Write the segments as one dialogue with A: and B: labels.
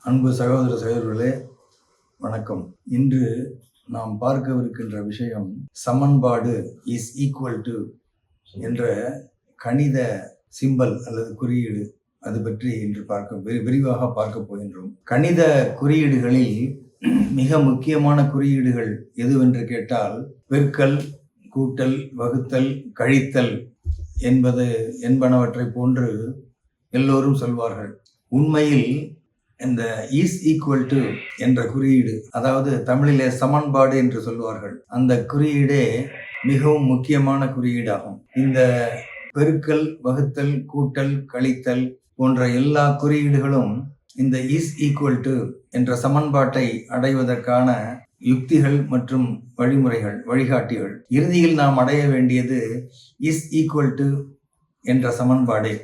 A: அன்பு சகோதர சகோதரர்களே வணக்கம். இன்று நாம் பார்க்கவிருக்கின்ற விஷயம் சமன்பாடு இஸ் ஈக்குவல் டு என்ற கணித சிம்பல் அல்லது குறியீடு. அது பற்றி இன்று விரிவாக பார்க்க போகின்றோம். கணித குறியீடுகளில் மிக முக்கியமான குறியீடுகள் எதுவென்று கேட்டால் பெருக்கல், கூட்டல், வகுத்தல், கழித்தல் என்பனவற்றை போன்று எல்லோரும் சொல்வார்கள். உண்மையில் இந்த இஸ் ஈக்குவல் டு என்ற குறியீடு, அதாவது தமிழிலே சமன்பாடு என்று சொல்வார்கள், அந்த குறியீடே மிகவும் முக்கியமான குறியீடாகும். இந்த பெருக்கல், வகுத்தல், கூட்டல், கழித்தல் போன்ற எல்லா குறியீடுகளும் இந்த இஸ் ஈக்குவல் டு என்ற சமன்பாட்டை அடைவதற்கான யுக்திகள் மற்றும் வழிகாட்டிகள். இறுதியில் நாம் அடைய வேண்டியது இஸ் ஈக்குவல் டு என்ற சமன்பாடே.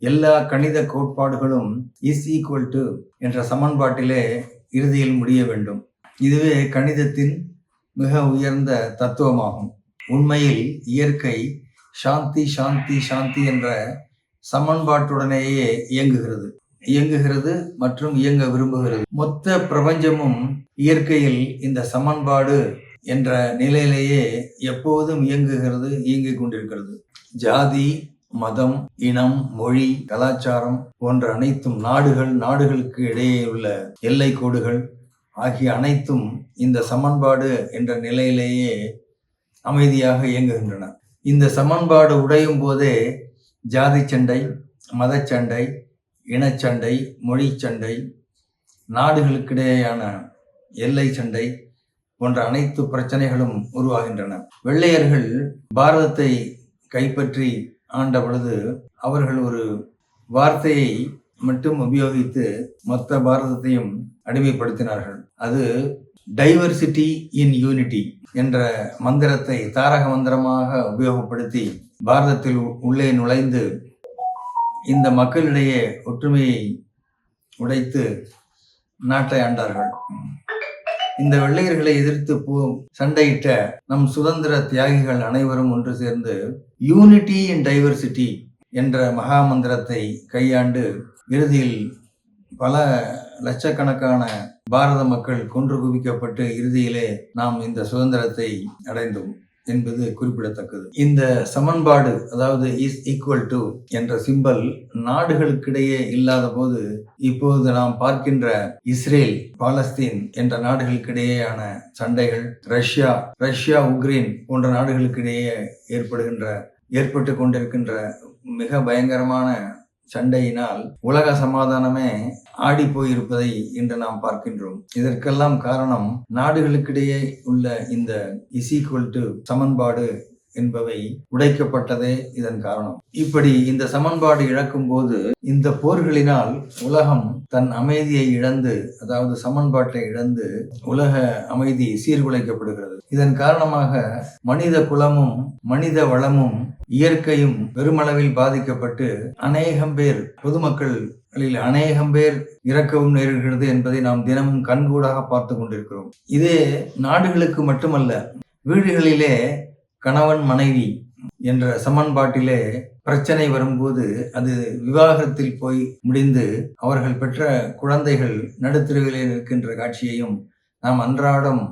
A: எல்லா கணித கோட்பாடுகளும் இஸ் ஈக்குவல் டு என்ற சமன்பாட்டிலே இறுதியில் முடிய வேண்டும். இதுவே கணிதத்தின் மிக உயர்ந்த தத்துவமாகும். உண்மையில் இயற்கை சாந்தி சாந்தி சாந்தி என்ற சமன்பாட்டுடனேயே இயங்குகிறது மற்றும் இயங்க விரும்புகிறது. மொத்த பிரபஞ்சமும் இயற்கையில் இந்த சமன்பாடு என்ற நிலையிலேயே எப்போதும் இயங்கிக் கொண்டிருக்கிறது. ஜாதி, மதம், இனம், மொழி, கலாச்சாரம் போன்ற அனைத்தும், நாடுகளுக்கு இடையே உள்ள எல்லை கோடுகள் ஆகிய அனைத்தும் இந்த சமன்பாடு என்ற நிலையிலேயே அமைதியாக இயங்குகின்றன. இந்த சமன்பாடு உடையும் போதே ஜாதி சண்டை, மதச்சண்டை, இனச்சண்டை, மொழி சண்டை, நாடுகளுக்கிடையேயான எல்லை சண்டை போன்ற அனைத்து பிரச்சனைகளும் உருவாகின்றன. வெள்ளையர்கள் பாரதத்தை கைப்பற்றி ஆண்ட பொழுது அவர்கள் ஒரு வார்த்தையை மட்டும் உபயோகித்து மொத்த பாரதத்தையும் அடிமைப்படுத்தினார்கள். அது டைவர்சிட்டி இன் யூனிட்டி என்ற மந்திரத்தை தாரக மந்திரமாக உபயோகப்படுத்தி பாரதத்தில் உள்ளே நுழைந்து இந்த மக்களிடையே ஒற்றுமையை உடைத்து நாட்டை ஆண்டார்கள். இந்த வெள்ளையர்களை எதிர்த்து சண்டையிட்ட நம் சுதந்திர தியாகிகள் அனைவரும் ஒன்று சேர்ந்து யூனிட்டி இன் டைவர்சிட்டி என்ற மகா மந்திரத்தை கையாண்டு இறுதியில் பல லட்சக்கணக்கான பாரத மக்கள் கொன்று குவிக்கப்பட்டு இறுதியிலே நாம் இந்த சுதந்திரத்தை அடைந்தோம் என்பது குறிப்பிடத்தக்கது. இந்த சமன்பாடு, அதாவது இஸ் ஈக்குவல் டு என்ற சிம்பல் நாடுகளுக்கிடையே இல்லாத போது இப்போது நாம் பார்க்கின்ற இஸ்ரேல், பாலஸ்தீன் என்ற நாடுகளுக்கிடையேயான சண்டைகள், ரஷ்யா, உக்ரைன் போன்ற நாடுகளுக்கிடையே ஏற்பட்டு கொண்டிருக்கின்ற மிக பயங்கரமான சண்டையினால் உலக சமாதானமே ஆடி போயிருப்பதை இன்று நாம் பார்க்கின்றோம். இதற்கெல்லாம் காரணம் நாடுகளுக்கிடையே உள்ள இந்த இஸ் ஈக்குவல் டு சமன்பாடு என்பவை உடைக்கப்பட்டதே இதன் காரணம். இப்படி இந்த சமன்பாடு இழக்கும் போது இந்த போர்களினால் உலகம் தன் அமைதியை இழந்து, அதாவது சமன்பாட்டை இழந்து உலக அமைதி சீர்குலைக்கப்படுகிறது. இதன் காரணமாக மனித குலமும் மனித வளமும் இயற்கையும் பெருமளவில் பாதிக்கப்பட்டு பொதுமக்களில் அநேகம் பேர் இறக்கவும் நேருகிறது என்பதை நாம் தினமும் கண்கூடாக பார்த்து கொண்டிருக்கிறோம். இதே நாடுகளுக்கு மட்டுமல்ல, வீடுகளிலே கணவன் மனைவி என்ற சமன்பாட்டிலே பிரச்சனை வரும்போது அது விவாகரத்தில் போய் முடிந்து அவர்கள் பெற்ற குழந்தைகள் நடுத்தெருவிலே நிற்கின்ற காட்சியையும் நாம் அன்றாடம்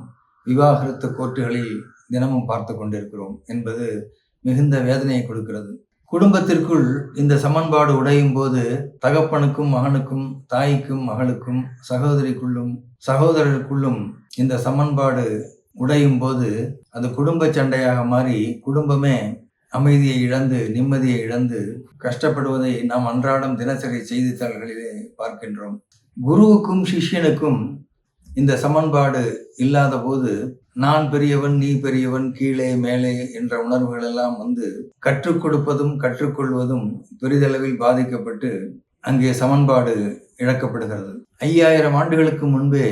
A: விவாகரத்து கோர்ட்டுகளில் தினமும் பார்த்து கொண்டிருக்கிறோம் என்பது மிகுந்த வேதனையை கொடுக்கிறது. குடும்பத்திற்குள் இந்த சமன்பாடு உடையும் போது தகப்பனுக்கும் மகனுக்கும், தாய்க்கும் மகளுக்கும், சகோதரருக்குள்ளும் இந்த சமன்பாடு உடையும் போது அது குடும்ப சண்டையாக மாறி குடும்பமே அமைதியை இழந்து, நிம்மதியை இழந்து கஷ்டப்படுவதை நாம் அன்றாடம் தினசரி செய்தித்தாள்களிலே பார்க்கின்றோம். குருவுக்கும் சிஷ்யனுக்கும் இந்த சமன்பாடு இல்லாத போது நான் பெரியவன், நீ பெரியவன், கீழே மேலே என்ற உணர்வுகள் எல்லாம் வந்து கற்றுக் கொடுப்பதும் கற்றுக்கொள்வதும் பெரிதளவில் பாதிக்கப்பட்டு அங்கே சமன்பாடு இழக்கப்படுகிறது. 5000 ஆண்டுகளுக்கு முன்பே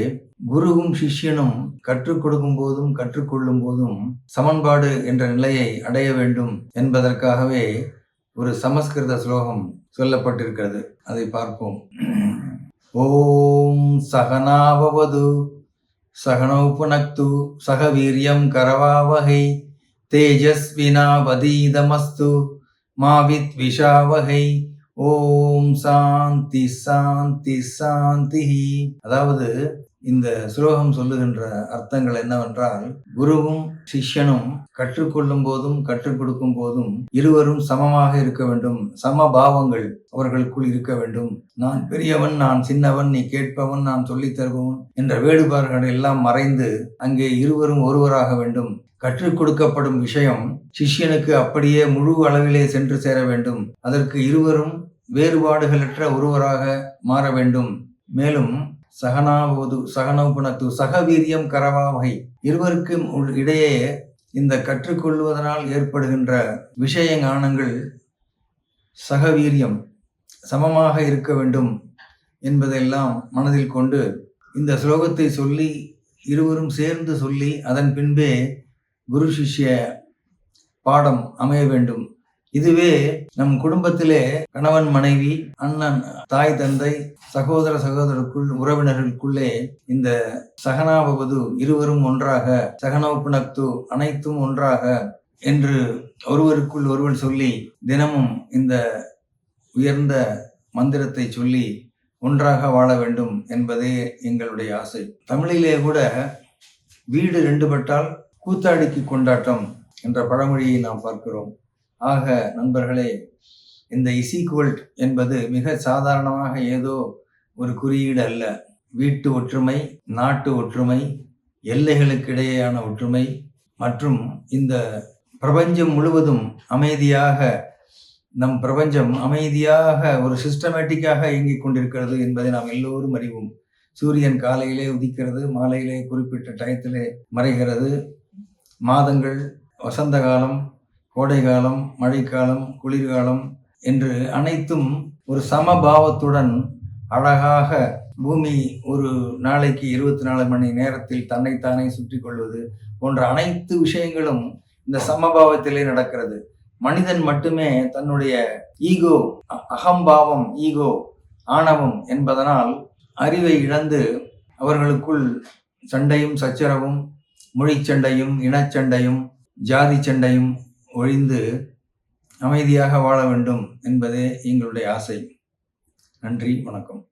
A: குருவும் சிஷ்யனும் கற்றுக் கொடுக்கும் போதும் கற்றுக்கொள்ளும் போதும் சமன்பாடு என்ற நிலையை அடைய வேண்டும் என்பதற்காகவே ஒரு சமஸ்கிருத ஸ்லோகம் சொல்லப்பட்டிருக்கிறது. அதை பார்ப்போம். ஓம் சகனாவது சகனௌ புனக்து சக வீரியம் கரவாவகை தேஜஸ்வினாவதீதமஸ்து மா வித்விஷாவகை ஓம் சாந்தி சாந்தி சாந்தி. அதாவது இந்த ஸ்லோகம் சொல்லுகின்ற அர்த்தங்கள் என்னவென்றால், குருவும் சிஷ்யனும் கற்றுக்கொள்ளும் போதும் கற்றுக் கொடுக்கும் போதும் இருவரும் சமமாக இருக்க வேண்டும். சமபாவங்கள் அவர்களுக்குள் இருக்க வேண்டும். நான் பெரியவன், நான் சின்னவன், நீ கேட்பவன், நான் சொல்லித் தருபவன் என்ற வேறுபாடுகள் எல்லாம் மறைந்து அங்கே இருவரும் ஒருவராக வேண்டும். கற்றுக் கொடுக்கப்படும் விஷயம் சிஷ்யனுக்கு அப்படியே முழு அளவிலே சென்று சேர வேண்டும். அதற்கு இருவரும் வேறுபாடுகளற்ற ஒருவராக மாற வேண்டும். மேலும் சகனாவது சகனோபுனத்து சகவீரியம் கரவாவகை, இருவருக்கும் இடையே இந்த கற்றுக்கொள்வதனால் ஏற்படுகின்ற விஷய ஞானங்கள் சகவீரியம் சமமாக இருக்க வேண்டும் என்பதெல்லாம் மனதில் கொண்டு இந்த ஸ்லோகத்தை சொல்லி இருவரும் சேர்ந்து சொல்லி அதன் பின்பே குரு சிஷ்ய பாடம் அமைய வேண்டும். இதுவே நம் குடும்பத்திலே கணவன் மனைவி, அண்ணன் தாய் தந்தை, சகோதர சகோதரருக்குள் உறவினர்களுக்குள்ளே இந்த சகனாபவது இருவரும் ஒன்றாக, சகனோபுனக்து அனைத்தும் ஒன்றாக என்று ஒருவருக்குள் ஒருவர் சொல்லி தினமும் இந்த உயர்ந்த மந்திரத்தை சொல்லி ஒன்றாக வாழ வேண்டும் என்பதே எங்களுடைய ஆசை. தமிழிலே கூட வீடு ரெண்டு பட்டால் கூத்தாடிக்கு கொண்டாட்டம் என்ற பழமொழியை நாம் பார்க்கிறோம். ஆக நண்பர்களே, இந்த இசீக்குவல்ட் என்பது மிக சாதாரணமாக ஏதோ ஒரு குறியீடு அல்ல. வீட்டு ஒற்றுமை, நாட்டு ஒற்றுமை, எல்லைகளுக்கு இடையேயான ஒற்றுமை மற்றும் இந்த பிரபஞ்சம் முழுவதும் அமைதியாக, நம் பிரபஞ்சம் அமைதியாக ஒரு சிஸ்டமேட்டிக்காக இயங்கிக் கொண்டிருக்கிறது என்பதை நாம் எல்லோரும் அறிவோம். சூரியன் காலையிலே உதிக்கிறது, மாலையிலே குறிப்பிட்ட டயத்திலே மறைகிறது. மாதங்கள் வசந்த காலம், கோடை காலம், மழைக்காலம், குளிர்காலம் என்று அனைத்தும் ஒரு சமபாவத்துடன் அழகாக பூமி ஒரு நாளைக்கு 24 மணி நேரத்தில் தன்னைத்தானே சுற்றி கொள்வது போன்ற அனைத்து விஷயங்களும் இந்த சமபாவத்திலே நடக்கிறது. மனிதன் மட்டுமே தன்னுடைய ஈகோ, அகம்பாவம், ஈகோ, ஆணவம் என்பதனால் அறிவை இழந்து அவர்களுக்குள் சண்டையும் சச்சரவும், மொழிச்சண்டையும், இனச்சண்டையும், ஜாதி சண்டையும் ஒழிந்து அமைதியாக வாழ வேண்டும் என்பதே எங்களுடைய ஆசை. நன்றி, வணக்கம்.